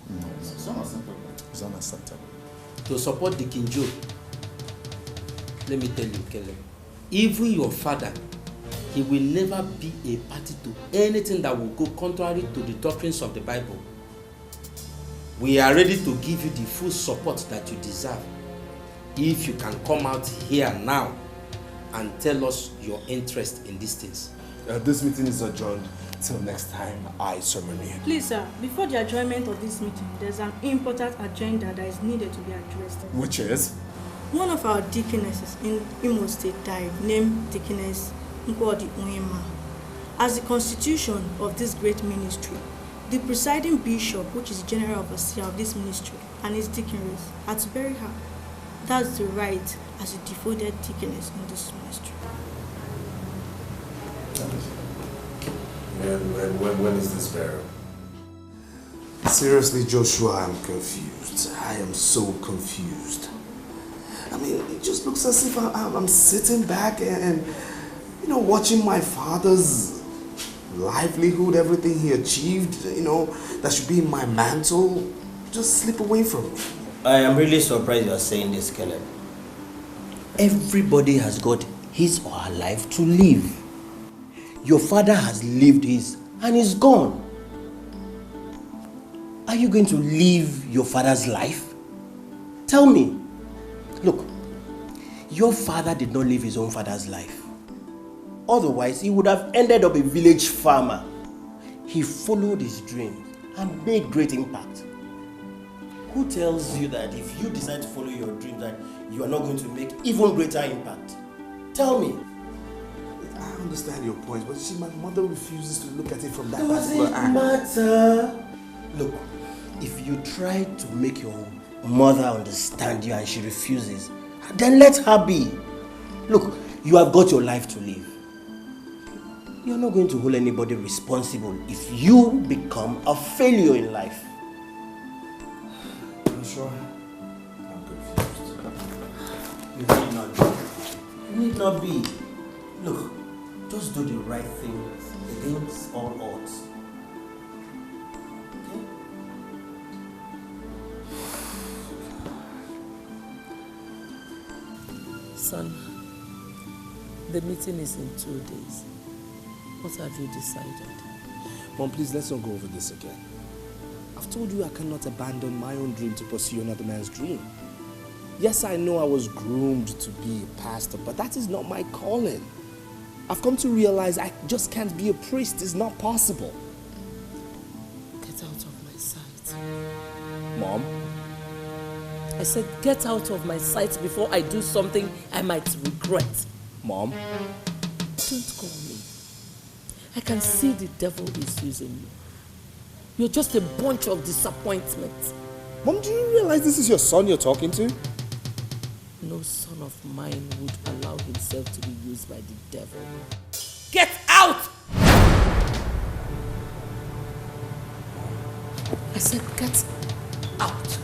N: no, it's unacceptable. It's unacceptable.
O: To support the King Joe, let me tell you, Caleb, even your father, he will never be a party to anything that will go contrary to the doctrines of the Bible. We are ready to give you the full support that you deserve. If you can come out here now and tell us your interest in these things.
H: This meeting is adjourned till next time I summon you.
P: Please, sir, before the adjournment of this meeting, there's an important agenda that is needed to be addressed.
H: Which is?
P: One of our deaconesses in Imo State died, named Deaconess Nkwodi Onyema. As the constitution of this great ministry, the presiding bishop, which is the general overseer of this ministry, and his deaconess are to bury her. That's the right as a devoted deaconess in this ministry.
Q: When is this burial?
H: Seriously, Joshua, I'm confused. I am so confused. I mean, it just looks as if I'm sitting back and you know, watching my father's livelihood, everything he achieved, you know, that should be in my mantle, just slip away from me.
R: I am really surprised you are saying this, Caleb. Everybody has got his or her life to live. Your father has lived his and is gone. Are you going to live your father's life? Tell me. Look, your father did not live his own father's life. Otherwise, he would have ended up a village farmer. He followed his dreams and made great impact. Who tells you that if you decide to follow your dreams that you are not going to make even greater impact? Tell me.
H: I understand your point, but see, my mother refuses to look at it from that
R: particular angle. Doesn't matter. Look, if you try to make your mother understand you and she refuses, then let her be. Look, you have got your life to live. You're not going to hold anybody responsible if you become a failure in life.
H: I'm sure. I'm confused.
R: You need not be. You need not be. Look, just do the right thing against all odds. Okay?
G: Son, the meeting is in 2 days. What have you decided?
H: Mom, please, let's not go over this again. I've told you I cannot abandon my own dream to pursue another man's dream. Yes, I know I was groomed to be a pastor, but that is not my calling. I've come to realize I just can't be a priest. It's not possible.
G: Get out of my sight.
H: Mom?
G: I said get out of my sight before I do something I might regret.
H: Mom?
G: Don't call me. I can see the devil is using you. You're just a bunch of disappointment.
H: Mom, do you realize this is your son you're talking to?
G: No son of mine would allow himself to be used by the devil.
M: Get out!
G: I said get out.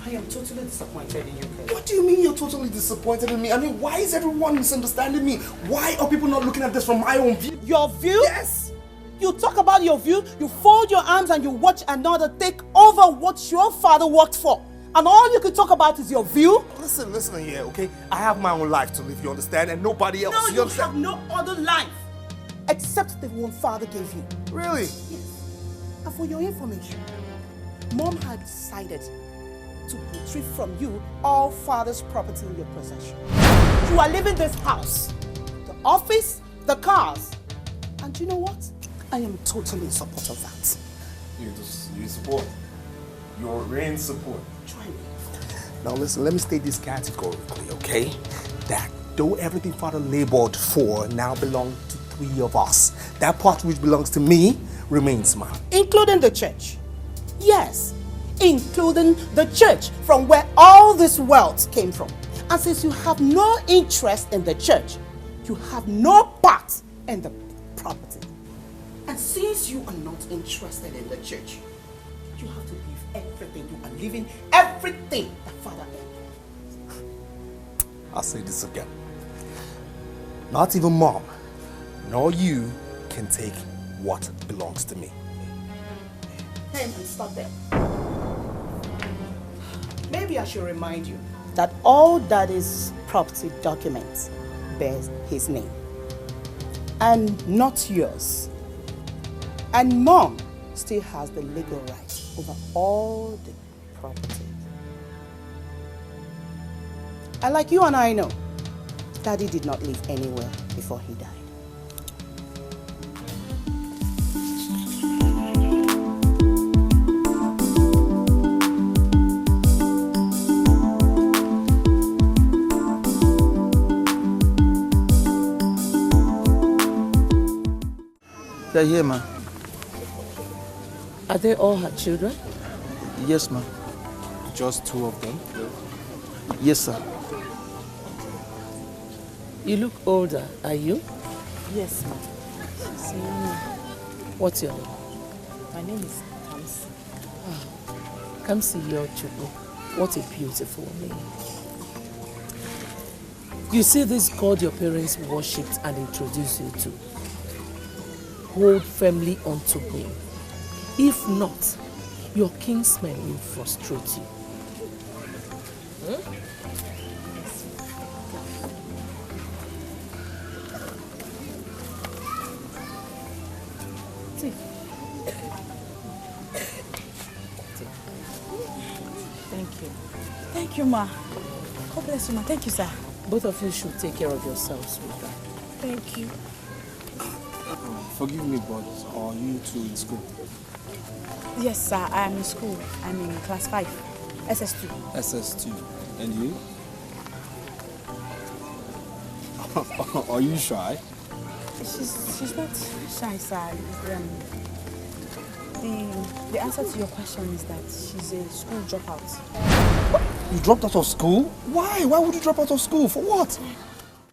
R: I am totally disappointed in you, Kelly.
H: What do you mean you're totally disappointed in me? I mean, why is everyone misunderstanding me? Why are people not looking at this from my own view?
B: Your view?
H: Yes.
B: You talk about your view, you fold your arms and you watch another take over what your father worked for. And all you can talk about is your view?
H: Listen here, okay? I have my own life to live, you understand? And nobody else.
B: No, you
H: understand?
B: have no other life except the one father gave you.
H: Really?
B: Yes. And for your information, Mom had decided to retrieve from you all father's property in your possession. You are leaving this house, the office, the cars. And you know what? I am totally in support of that.
H: You support. You're in support.
B: Try me.
H: Now listen, let me state this categorically, okay? That though everything father labored for now belongs to 3 of us, that part which belongs to me remains mine.
B: Including the church. Yes, including the church from where all this wealth came from. And since you have no interest in the church, you have no part in the property. And since you are not interested in the church, you have to leave everything. You are leaving everything that father earned.
H: I'll say this again. Not even Mom, nor you can take what belongs to me.
B: Hey, man, stop there. Maybe I should remind you that all Daddy's property documents bears his name and not yours. And Mom still has the legal right over all the property. And like you and I know, Daddy did not live anywhere before he died.
D: They're here, ma.
G: Are they all her children?
D: Yes, ma.
H: Just 2 of them?
D: Yes, sir.
G: You look older, are you?
A: Yes, ma'am.
G: What's your name?
A: My name is Kamsi.
G: Kamsi Chukwuka. What a beautiful name. You see this God your parents worshipped and introduced you to. Hold firmly onto him. If not, your kinsmen will frustrate you.
A: Thank you. Thank you, ma. God bless you, ma. Thank you, sir.
G: Both of you should take care of yourselves, sweetheart.
A: Thank you.
H: Forgive me, but are you 2 in school?
A: Yes, sir. I am in school. I'm in class 5, SS2.
H: SS2. And you?
S: Are you shy?
A: She's not shy, sir. The answer to your question is that she's a school dropout.
S: You dropped out of school? Why? Why would you drop out of school? For what?